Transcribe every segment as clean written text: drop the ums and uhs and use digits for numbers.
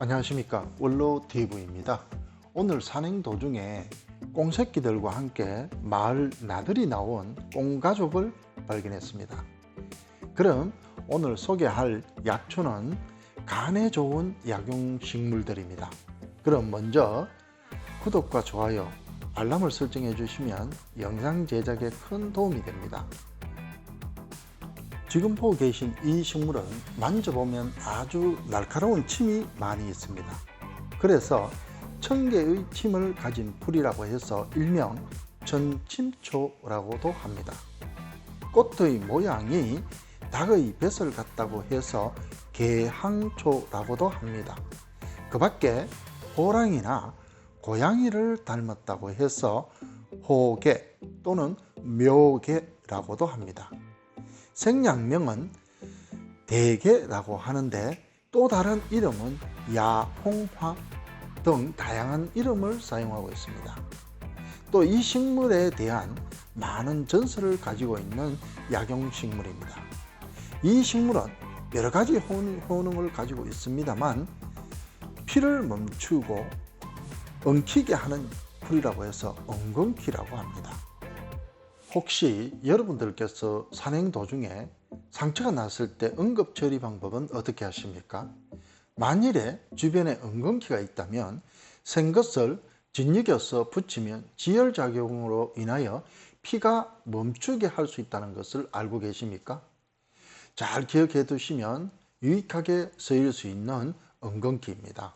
안녕하십니까, 원로TV입니다. 오늘 산행 도중에 꽁새끼들과 함께 마을 나들이 나온 꽁가족을 발견했습니다. 그럼 오늘 소개할 약초는 간에 좋은 약용식물들입니다. 그럼 먼저 구독과 좋아요, 알람을 설정해 주시면 영상 제작에 큰 도움이 됩니다. 지금 보고 계신 이 식물은 만져보면 아주 날카로운 침이 많이 있습니다. 그래서 1000개의 침을 가진 풀이라고 해서 일명 천침초라고도 합니다. 꽃의 모양이 닭의 뱃을 같다고 해서 개항초라고도 합니다. 그 밖에 호랑이나 고양이를 닮았다고 해서 호개 또는 묘개라고도 합니다. 생약명은 대개라고 하는데 또 다른 이름은 야홍화 등 다양한 이름을 사용하고 있습니다. 또 이 식물에 대한 많은 전설을 가지고 있는 약용식물입니다. 이 식물은 여러 가지 효능을 가지고 있습니다만 피를 멈추고 엉키게 하는 풀이라고 해서 엉겅퀴라고 합니다. 혹시 여러분들께서 산행 도중에 상처가 났을 때 응급처리 방법은 어떻게 하십니까? 만일에 주변에 엉겅퀴가 있다면 생것을 짓이겨서 붙이면 지혈작용으로 인하여 피가 멈추게 할 수 있다는 것을 알고 계십니까? 잘 기억해 두시면 유익하게 쓰일 수 있는 엉겅퀴입니다.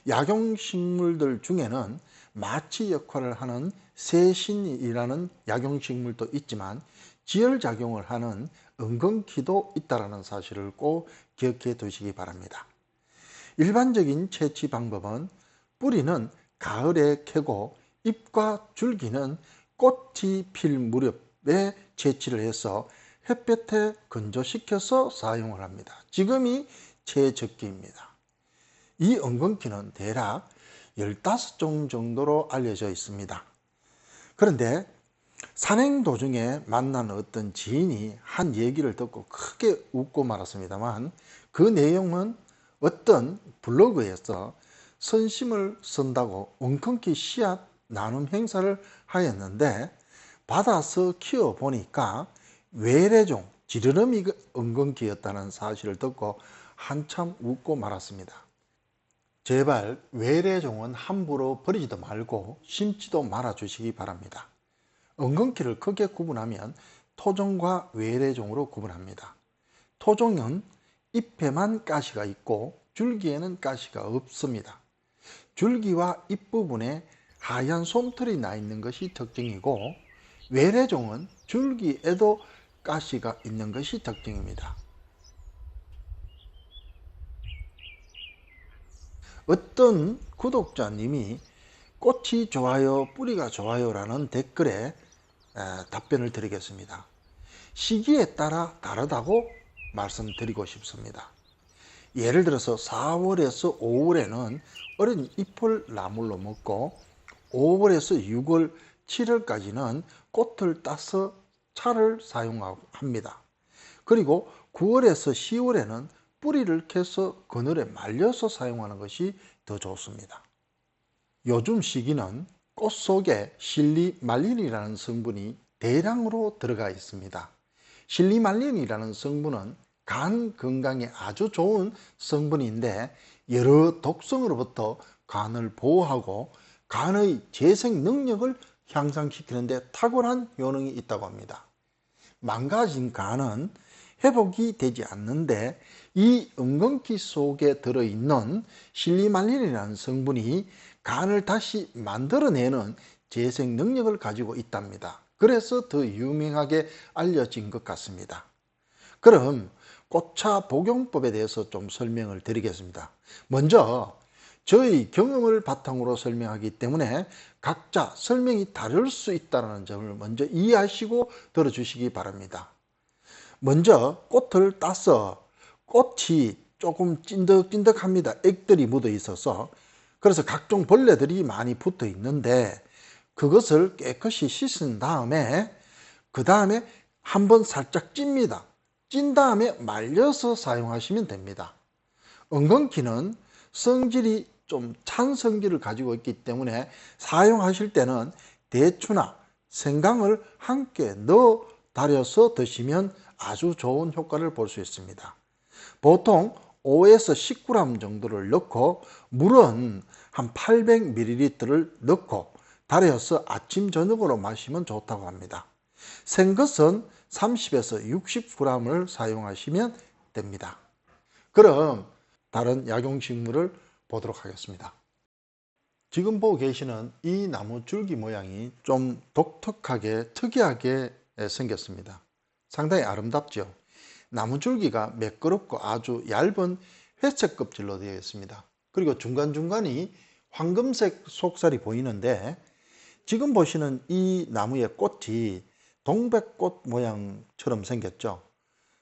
약용식물들 중에는 마취 역할을 하는 세신이라는 약용식물도 있지만 지혈작용을 하는 엉겅퀴도 있다는 사실을 꼭 기억해 두시기 바랍니다. 일반적인 채취 방법은 뿌리는 가을에 캐고 잎과 줄기는 꽃이 필 무렵에 채취를 해서 햇볕에 건조시켜서 사용을 합니다. 지금이 최적기입니다. 이 엉겅퀴는 대략 15종 정도로 알려져 있습니다. 그런데 산행 도중에 만난 어떤 지인이 한 얘기를 듣고 크게 웃고 말았습니다만 그 내용은 어떤 블로그에서 선심을 쓴다고 엉겅퀴 씨앗 나눔 행사를 하였는데 받아서 키워보니까 외래종 지르러미 엉겅퀴였다는 사실을 듣고 한참 웃고 말았습니다. 제발 외래종은 함부로 버리지도 말고 심지도 말아 주시기 바랍니다. 엉겅퀴를 크게 구분하면 토종과 외래종으로 구분합니다. 토종은 잎에만 가시가 있고 줄기에는 가시가 없습니다. 줄기와 잎부분에 하얀 솜털이 나 있는 것이 특징이고 외래종은 줄기에도 가시가 있는 것이 특징입니다. 어떤 구독자님이 꽃이 좋아요, 뿌리가 좋아요 라는 댓글에 답변을 드리겠습니다. 시기에 따라 다르다고 말씀드리고 싶습니다. 예를 들어서 4월에서 5월에는 어린 잎을 나물로 먹고 5월에서 6월, 7월까지는 꽃을 따서 차를 사용합니다. 그리고 9월에서 10월에는 뿌리를 캐서 그늘에 말려서 사용하는 것이 더 좋습니다. 요즘 시기는 꽃 속에 실리말린이라는 성분이 대량으로 들어가 있습니다. 실리말린이라는 성분은 간 건강에 아주 좋은 성분인데 여러 독성으로부터 간을 보호하고 간의 재생 능력을 향상시키는 데 탁월한 효능이 있다고 합니다. 망가진 간은 회복이 되지 않는데 이 엉겅퀴 속에 들어있는 실리말린이라는 성분이 간을 다시 만들어내는 재생 능력을 가지고 있답니다. 그래서 더 유명하게 알려진 것 같습니다. 그럼 꽃차 복용법에 대해서 좀 설명을 드리겠습니다. 먼저 저희 경험을 바탕으로 설명하기 때문에 각자 설명이 다를 수 있다는 점을 먼저 이해하시고 들어주시기 바랍니다. 먼저 꽃을 따서 꽃이 조금 찐득찐득합니다. 액들이 묻어 있어서. 그래서 각종 벌레들이 많이 붙어 있는데 그것을 깨끗이 씻은 다음에 그 다음에 한번 살짝 찝니다. 찐 다음에 말려서 사용하시면 됩니다. 엉겅퀴는 성질이 좀 찬 성질을 가지고 있기 때문에 사용하실 때는 대추나 생강을 함께 넣어 달여서 드시면 아주 좋은 효과를 볼 수 있습니다. 보통 5에서 10g 정도를 넣고 물은 한 800ml를 넣고 달여서 아침 저녁으로 마시면 좋다고 합니다. 생것은 30에서 60g을 사용하시면 됩니다. 그럼 다른 약용식물을 보도록 하겠습니다. 지금 보고 계시는 이 나무 줄기 모양이 좀 독특하게 특이하게 생겼습니다. 상당히 아름답죠. 나무 줄기가 매끄럽고 아주 얇은 회색 껍질로 되어 있습니다. 그리고 중간중간이 황금색 속살이 보이는데 지금 보시는 이 나무의 꽃이 동백꽃 모양처럼 생겼죠.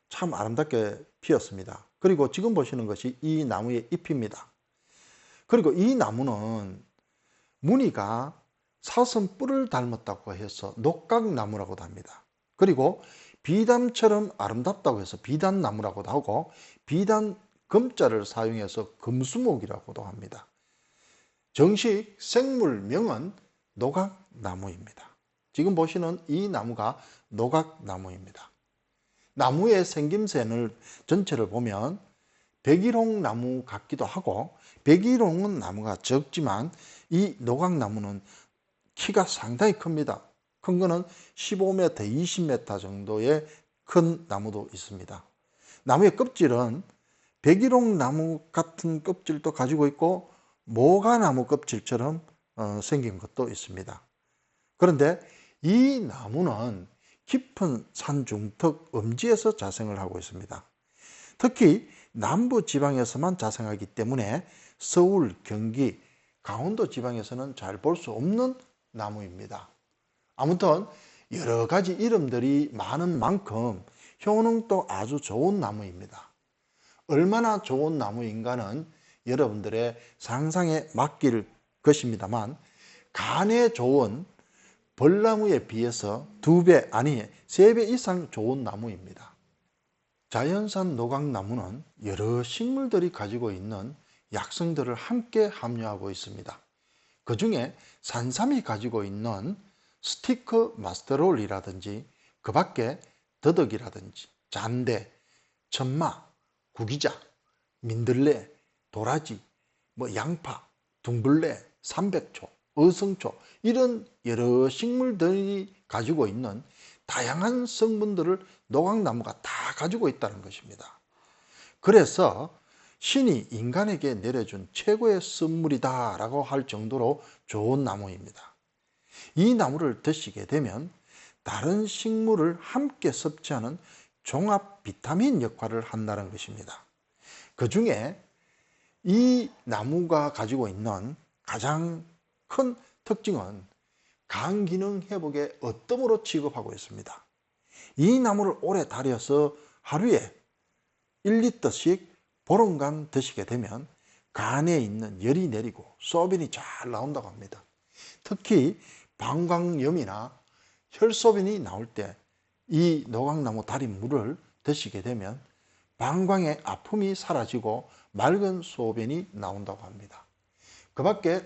참 아름답게 피었습니다. 그리고 지금 보시는 것이 이 나무의 잎입니다. 그리고 이 나무는 무늬가 사슴 뿔을 닮았다고 해서 녹각나무라고도 합니다. 그리고 비담처럼 아름답다고 해서 비단나무라고도 하고 비단 금자를 사용해서 금수목이라고도 합니다. 정식 생물명은 노각나무입니다. 지금 보시는 이 나무가 노각나무입니다. 나무의 생김새를 전체를 보면 백일홍나무 같기도 하고 백일홍은 나무가 적지만 이 노각나무는 키가 상당히 큽니다. 큰 거는 15m, 20m 정도의 큰 나무도 있습니다. 나무의 껍질은 백일홍나무 같은 껍질도 가지고 있고 모가나무 껍질처럼 생긴 것도 있습니다. 그런데 이 나무는 깊은 산중턱 음지에서 자생을 하고 있습니다. 특히 남부 지방에서만 자생하기 때문에 서울, 경기, 강원도 지방에서는 잘 볼 수 없는 나무입니다. 아무튼 여러 가지 이름들이 많은 만큼 효능도 아주 좋은 나무입니다. 얼마나 좋은 나무인가는 여러분들의 상상에 맡길 것입니다만 간에 좋은 벌나무에 비해서 2배 아니 3배 이상 좋은 나무입니다. 자연산 노각나무는 여러 식물들이 가지고 있는 약성들을 함께 함유하고 있습니다. 그 중에 산삼이 가지고 있는 스티커 마스터롤이라든지 그 밖에 더덕이라든지 잔대, 천마, 구기자, 민들레, 도라지, 양파, 둥글레, 삼백초, 어성초 이런 여러 식물들이 가지고 있는 다양한 성분들을 노각나무가 다 가지고 있다는 것입니다. 그래서 신이 인간에게 내려준 최고의 선물이다 라고 할 정도로 좋은 나무입니다. 이 나무를 드시게 되면 다른 식물을 함께 섭취하는 종합 비타민 역할을 한다는 것입니다. 그 중에 이 나무가 가지고 있는 가장 큰 특징은 간 기능 회복의 어뜸으로 취급하고 있습니다. 이 나무를 오래 달여서 하루에 1리터씩 보름간 드시게 되면 간에 있는 열이 내리고 소변이 잘 나온다고 합니다. 특히 방광염이나 혈소변이 나올 때 이 노각나무 달인 물을 드시게 되면 방광의 아픔이 사라지고 맑은 소변이 나온다고 합니다. 그 밖에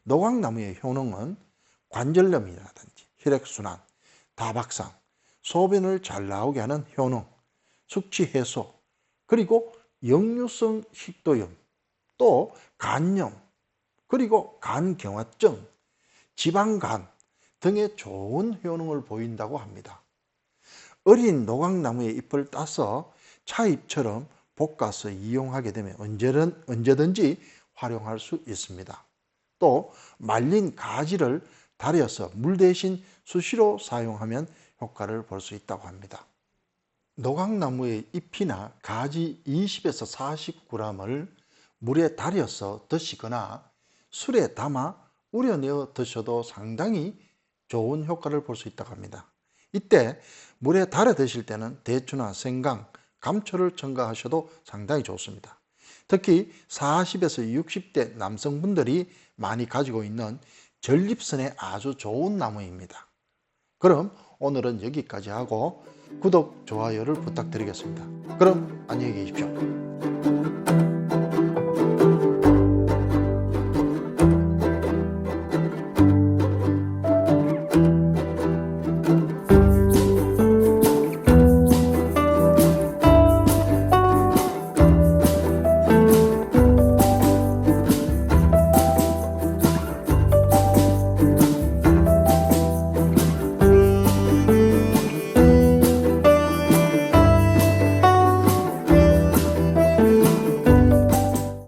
노각나무의 효능은 관절염이라든지 혈액순환, 다박상, 소변을 잘 나오게 하는 효능, 숙취 해소, 그리고 역류성 식도염, 또 간염, 그리고 간경화증, 지방간 등의 좋은 효능을 보인다고 합니다. 어린 노각나무의 잎을 따서 차잎처럼 볶아서 이용하게 되면 언제든지 활용할 수 있습니다. 또 말린 가지를 달여서 물 대신 수시로 사용하면 효과를 볼 수 있다고 합니다. 노각나무의 잎이나 가지 20에서 40g을 물에 달여서 드시거나 술에 담아 우려내어 드셔도 상당히 좋은 효과를 볼 수 있다고 합니다. 이때 물에 달여 드실 때는 대추나 생강, 감초를 첨가하셔도 상당히 좋습니다. 특히 40에서 60대 남성분들이 많이 가지고 있는 전립선에 아주 좋은 나무입니다. 그럼 오늘은 여기까지 하고 구독, 좋아요를 부탁드리겠습니다. 그럼 안녕히 계십시오.